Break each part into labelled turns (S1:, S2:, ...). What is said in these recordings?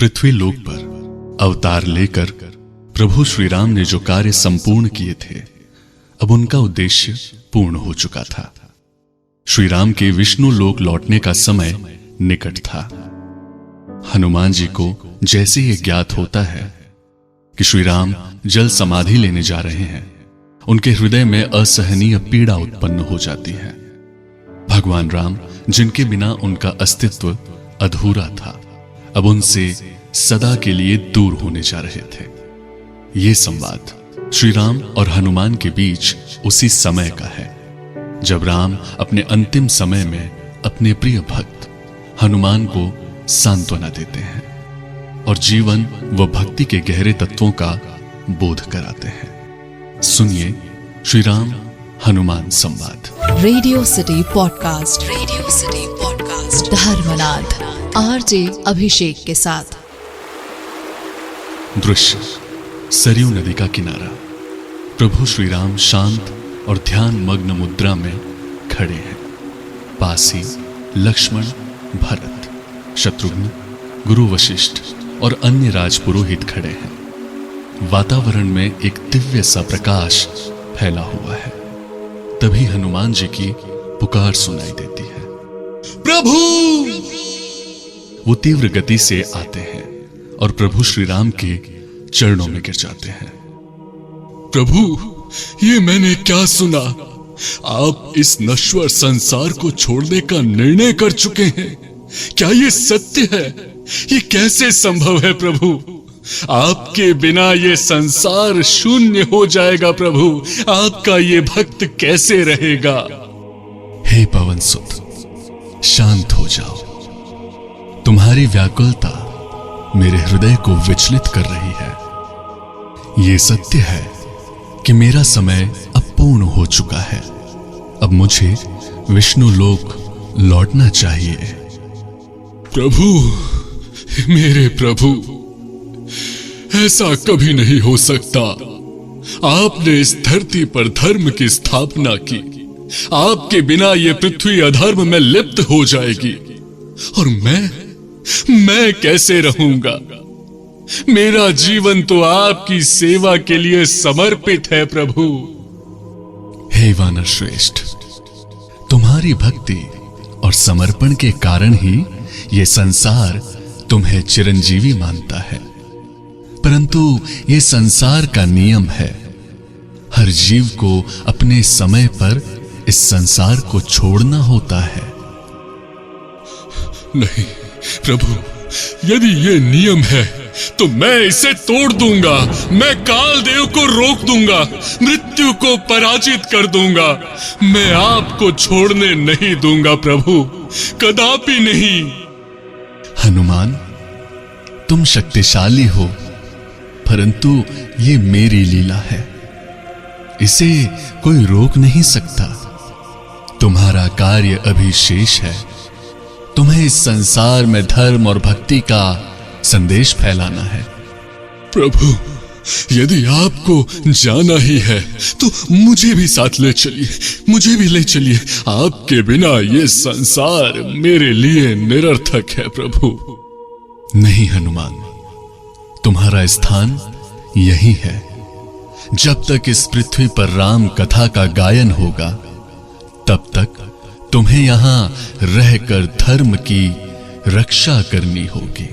S1: पृथ्वी लोक पर अवतार लेकर प्रभु श्री राम ने जो कार्य संपूर्ण किए थे, अब उनका उद्देश्य पूर्ण हो चुका था। श्री राम के विष्णु लोक लौटने का समय निकट था। हनुमान जी को जैसे ये ज्ञात होता है कि श्री राम जल समाधि लेने जा रहे हैं, उनके हृदय में असहनीय पीड़ा उत्पन्न हो जाती है। भगवान राम, जिनके बिना उनका अस्तित्व अधूरा था, अब उनसे सदा के लिए दूर होने जा रहे थे। यह संवाद श्री राम और हनुमान के बीच उसी समय का है जब राम अपने अंतिम समय में अपने प्रिय भक्त हनुमान को सांत्वना देते हैं और जीवन व भक्ति के गहरे तत्वों का बोध कराते हैं। सुनिए श्री राम हनुमान संवाद।
S2: Radio City podcast, Radio City podcast Dharmnath RJ Abhishek के साथ।
S1: दृश्य सरयू नदी का किनारा। प्रभु श्री राम शांत और ध्यान मग्न मुद्रा में खड़े हैं। पास ही लक्ष्मण, भरत, शत्रुघ्न, गुरु वशिष्ठ और अन्य राजपुरोहित खड़े हैं। वातावरण में एक दिव्य सा प्रकाश फैला हुआ है। तभी हनुमान जी की पुकार सुनाई देती है, प्रभु! वो तीव्र गति से आते हैं और प्रभु श्री राम के चरणों में गिर जाते हैं।
S3: प्रभु, ये मैंने क्या सुना? आप इस नश्वर संसार को छोड़ने का निर्णय कर चुके हैं। क्या ये सत्य है? ये कैसे संभव है प्रभु? आपके बिना ये संसार शून्य हो जाएगा प्रभु। आपका ये भक्त कैसे रहेगा?
S1: हे पवन सुत, शांत हो जाओ। तुम्हारी व्याकुलता मेरे हृदय को विचलित कर रही है। ये सत्य है कि मेरा समय अब पूर्ण हो चुका है। अब मुझे विष्णु लोक लौटना चाहिए।
S3: प्रभु, मेरे प्रभु, ऐसा कभी नहीं हो सकता। आपने इस धरती पर धर्म की स्थापना की। आपके बिना ये पृथ्वी अधर्म में लिप्त हो जाएगी। और मैं कैसे रहूंगा? मेरा जीवन तो आपकी सेवा के लिए समर्पित है प्रभु।
S1: हे वानर श्रेष्ठ, तुम्हारी भक्ति और समर्पण के कारण ही ये संसार तुम्हें चिरंजीवी मानता है। परंतु ये संसार का नियम है। हर जीव को अपने समय पर इस संसार को छोड़ना होता है।
S3: नहीं प्रभु, यदि ये नियम है तो मैं इसे तोड़ दूंगा। मैं काल देव को रोक दूंगा, मृत्यु को पराजित कर दूंगा। मैं आपको छोड़ने नहीं दूंगा प्रभु, कदापि नहीं।
S1: हनुमान, तुम शक्तिशाली हो, परंतु ये मेरी लीला है। इसे कोई रोक नहीं सकता। तुम्हारा कार्य अभी शेष है। तुम्हें इस संसार में धर्म और भक्ति का संदेश फैलाना है।
S3: प्रभु, यदि आपको जाना ही है तो मुझे भी साथ ले चलिए, मुझे भी ले चलिए। आपके बिना ये संसार मेरे लिए निरर्थक है प्रभु।
S1: नहीं हनुमान, तुम्हारा स्थान यही है। जब तक इस पृथ्वी पर राम कथा का गायन होगा, तब तक तुम्हें यहां रहकर धर्म की रक्षा करनी होगी।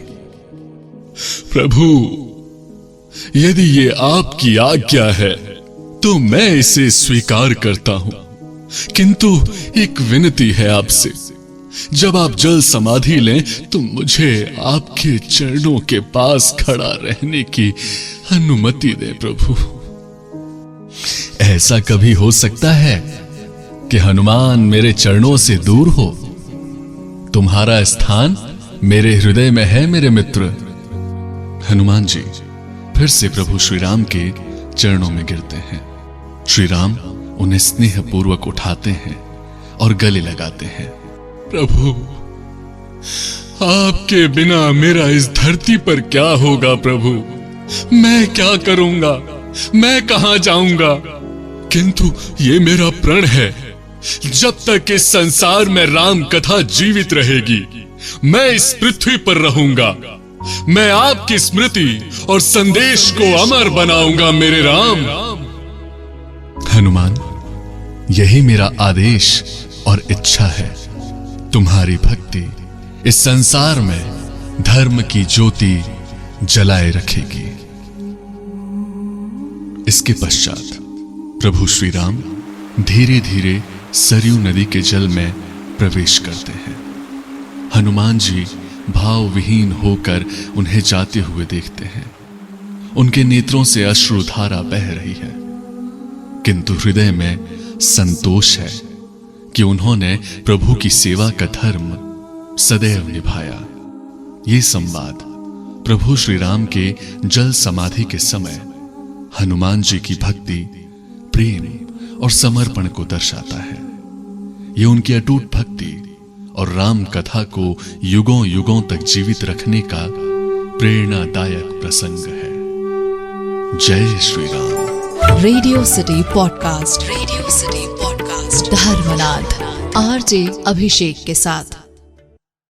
S3: प्रभु, यदि ये आपकी आज्ञा है तो मैं इसे स्वीकार करता हूं। किंतु एक विनती है आपसे, जब आप जल समाधि लें तो मुझे आपके चरणों के पास खड़ा रहने की अनुमति दें प्रभु।
S1: ऐसा कभी हो सकता है कि हनुमान मेरे चरणों से दूर हो? तुम्हारा स्थान मेरे हृदय में है मेरे मित्र। हनुमान जी फिर से प्रभु श्री राम के चरणों में गिरते हैं। श्री राम उन्हें स्नेह पूर्वक उठाते हैं और गले लगाते हैं।
S3: प्रभु, आपके बिना मेरा इस धरती पर क्या होगा प्रभु? मैं क्या करूंगा? मैं कहां जाऊंगा? किंतु ये मेरा प्रण है, जब तक इस संसार में राम कथा जीवित रहेगी, मैं इस पृथ्वी पर रहूंगा। मैं आपकी स्मृति और संदेश को अमर बनाऊंगा मेरे राम।
S1: हनुमान, यही मेरा आदेश और इच्छा है। तुम्हारी भक्ति इस संसार में धर्म की ज्योति जलाए रखेगी। इसके पश्चात प्रभु श्री राम धीरे धीरे सरयू नदी के जल में प्रवेश करते हैं। हनुमान जी भाव विहीन होकर उन्हें जाते हुए देखते हैं। उनके नेत्रों से अश्रुधारा बह रही है, किंतु हृदय में संतोष है कि उन्होंने प्रभु की सेवा का धर्म सदैव निभाया। ये संवाद प्रभु श्री राम के जल समाधि के समय हनुमान जी की भक्ति, प्रेम और समर्पण को दर्शाता है। ये उनकी अटूट भक्ति और राम कथा को युगों युगों तक जीवित रखने का प्रेरणादायक प्रसंग है। जय Shri Ram.
S2: Radio City podcast, Radio City podcast Dharmnath RJ Abhishek के साथ।